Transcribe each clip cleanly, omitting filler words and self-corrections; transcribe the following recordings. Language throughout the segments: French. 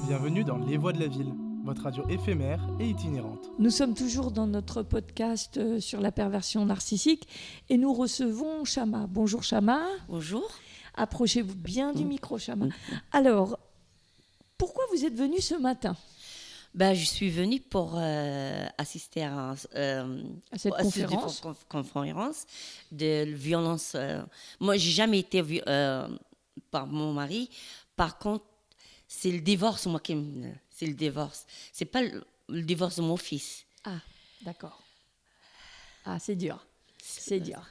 Bienvenue dans Les Voix de la Ville, votre radio éphémère et itinérante. Nous sommes toujours dans notre podcast sur la perversion narcissique et nous recevons Chama. Bonjour Chama. Bonjour. Approchez-vous bien du micro, Chama. Alors, pourquoi vous êtes venue ce matin ? Je suis venue pour assister à cette conférence de violence. Moi, j'ai jamais été par mon mari. Par contre, c'est le divorce, c'est le divorce. C'est pas le divorce de mon fils. Ah, d'accord. Ah, c'est dur. C'est dur.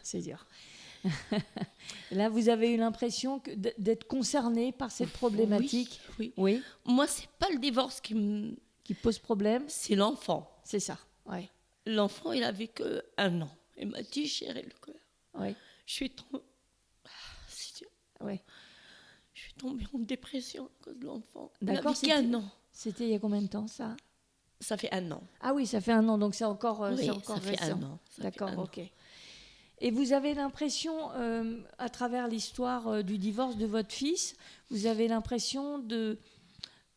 Là, vous avez eu l'impression d'être concerné par cette problématique. Oui. Moi, c'est pas le divorce qui pose problème. C'est l'enfant. C'est ça, oui. L'enfant, il avait que 1 an. Il m'a dit, chérie, le cœur. Oui. Je suis tombée... C'est dur. Oui. Je suis tombée en dépression à cause de l'enfant. D'accord, il avait qu'1 an. C'était il y a combien de temps, ça ? Ça fait 1 an. Ah oui, ça fait 1 an, donc c'est encore oui, ça fait récent. 1 an. D'accord, ok. Et vous avez l'impression, à travers l'histoire du divorce de votre fils, vous avez l'impression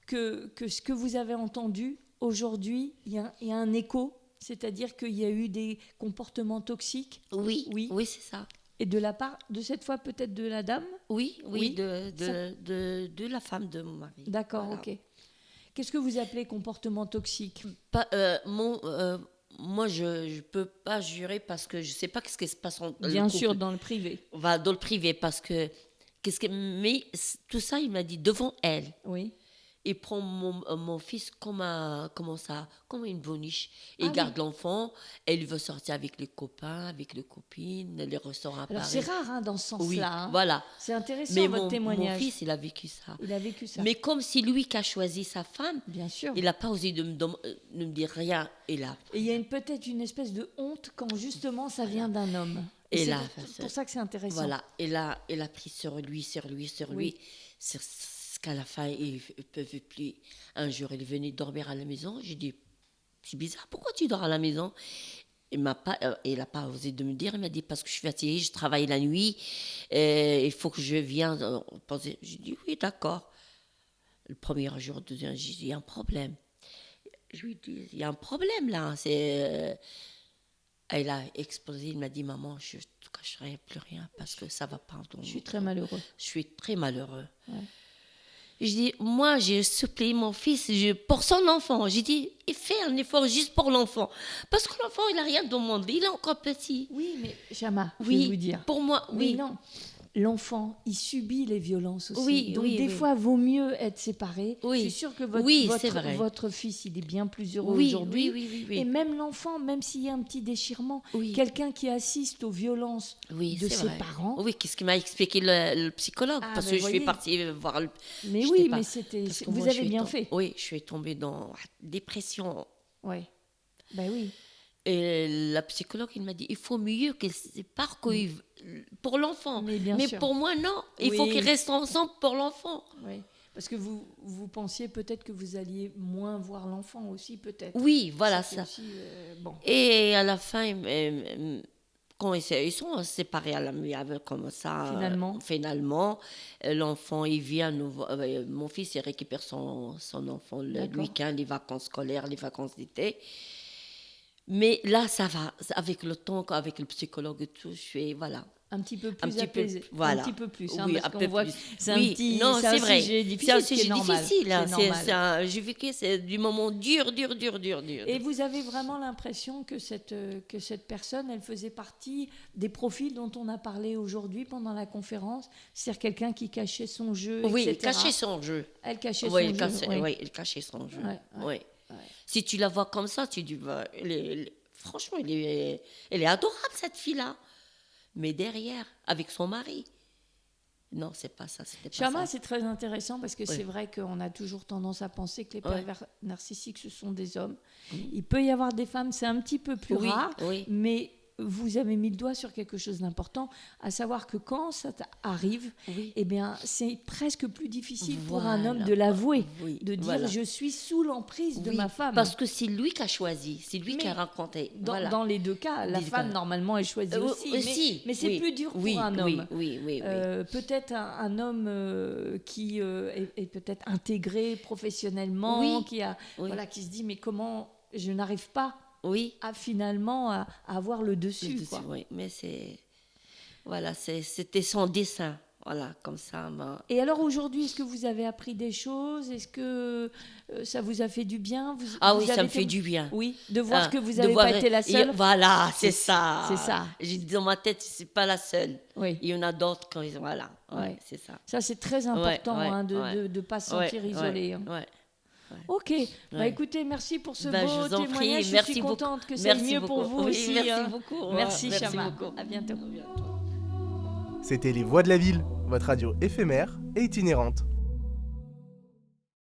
que ce que vous avez entendu aujourd'hui, il y a un écho, c'est-à-dire qu'il y a eu des comportements toxiques. Oui, c'est ça. Et de la part, de cette fois peut-être de la dame ? Oui, de la femme de mon mari. D'accord, voilà. Ok. Qu'est-ce que vous appelez comportement toxique ? Moi, je ne peux pas jurer parce que je ne sais pas ce qui se passe dans le couple. Bien sûr, dans le privé. Dans le privé, parce que... Mais tout ça, il m'a dit devant elle. Oui. Il prend mon fils comme une boniche. Il garde l'enfant, elle veut sortir avec les copains, avec les copines, les restaurants à Paris. Alors c'est rare dans ce sens-là. Oui, voilà. C'est intéressant mais votre témoignage. Mon fils, il a vécu ça. Mais comme c'est lui qui a choisi sa femme, bien sûr. Il n'a pas osé de me dire rien. Et il y a peut-être une espèce de honte quand justement ça vient d'un homme. Et c'est pour ça que c'est intéressant. Voilà. Et là, il a pris sur lui. Qu'à la fin, il ne pouvait plus. Un jour, il est venu dormir à la maison. J'ai dit, c'est bizarre, pourquoi tu dors à la maison ? Il n'a pas osé de me dire. Il m'a dit, parce que je suis fatiguée, je travaille la nuit, il faut que je vienne. J'ai dit, oui, d'accord. Le premier jour, le deuxième, j'ai dit, il y a un problème. Je lui ai dit, il y a un problème là. Elle a explosé, il m'a dit, maman, je ne te cacherai plus rien parce que ça ne va pas. Je suis très malheureux. Je suis très malheureux. Ouais. Je dis, moi, j'ai supplié mon fils pour son enfant. J'ai dit, il fait un effort juste pour l'enfant. Parce que l'enfant, il n'a rien demandé, il est encore petit. Oui, mais Chama, je vais vous dire. Pour moi, oui. Mais non, l'enfant, il subit les violences aussi. Oui, donc des fois, vaut mieux être séparés. Oui. Je suis sûre que votre fils, il est bien plus heureux aujourd'hui. Oui. Et même l'enfant, même s'il y a un petit déchirement, quelqu'un qui assiste aux violences de ses parents. Oui, qu'est-ce qu'il m'a expliqué le psychologue ? Parce que je suis partie voir le... Mais oui, mais vous avez bien fait. Oui, je suis tombée dans la dépression. Oui, ben oui. Et la psychologue, il m'a dit, il faut mieux qu'elle se sépare pour l'enfant. Mais pour moi, non. Il faut qu'ils restent ensemble pour l'enfant. Oui, parce que vous pensiez peut-être que vous alliez moins voir l'enfant aussi, peut-être. Oui, voilà ça. Aussi, bon. Et à la fin, quand ils sont séparés à la nuit, comme ça. Finalement, l'enfant, il vient mon fils, il récupère son enfant le week-end, les vacances scolaires, les vacances d'été. Mais là, ça va. Avec le temps, avec le psychologue et tout, je suis, voilà. Un petit peu plus apaisé. Voilà. Un petit peu plus. Oui, parce qu'on voit que c'est un petit... Non, c'est vrai. C'est un sujet difficile. J'ai vécu du moment dur. Et vous avez vraiment l'impression que cette personne, elle faisait partie des profils dont on a parlé aujourd'hui pendant la conférence, c'est-à-dire quelqu'un qui cachait son jeu, etc. Oui, cachait son jeu. Elle cachait son jeu. Oui, elle cachait son jeu. Ouais. Si tu la vois comme ça, tu dis, franchement, elle est adorable, cette fille-là. Mais derrière, avec son mari, non, c'est pas ça. Chama, c'est très intéressant parce que c'est vrai qu'on a toujours tendance à penser que les pervers narcissiques, ce sont des hommes. Il peut y avoir des femmes, c'est un petit peu plus rare, mais vous avez mis le doigt sur quelque chose d'important, à savoir que quand ça arrive, Oui. eh bien, c'est presque plus difficile pour un Voilà. homme de l'avouer, Oui, de dire voilà. je suis sous l'emprise de Oui, ma femme. Parce que c'est lui qui a choisi, c'est lui qui Mais a rencontré. Dans, Voilà. dans les deux cas, la Des femme cas. normalement est choisie aussi, mais c'est oui, plus dur pour oui, un oui, homme. Oui, oui, oui. Peut-être un homme qui est peut-être intégré professionnellement, Oui, qui oui. voilà, qui se dit mais comment je n'arrive pas Oui. à finalement à avoir le dessus, Dessus, quoi. oui. Mais voilà, c'était son dessin. Voilà, comme ça. Et alors aujourd'hui, est-ce que vous avez appris des choses? Est-ce que ça vous a fait du bien? Ah vous oui, ça avez me fait du bien. Oui, de voir Ah, que vous de n'avez voir- pas été la seule. Voilà, c'est ça. C'est ça. J'ai dit dans ma tête, c'est pas la seule. Oui. Il y en a d'autres quand voilà. Ouais, Ouais. c'est ça. Ça, c'est très important, ouais, hein, de ouais. ne pas se sentir Ouais, isolé. hein. ouais. Ok, bah Ouais. écoutez, merci pour ce Ben, beau je vous en témoignage. prie, Je merci suis beaucoup. contente que ça Merci aille mieux pour beaucoup. vous Oui, aussi. merci hein. beaucoup. Merci, Merci Chama. beaucoup. À bientôt. C'était Les Voix de la Ville, votre radio éphémère et itinérante.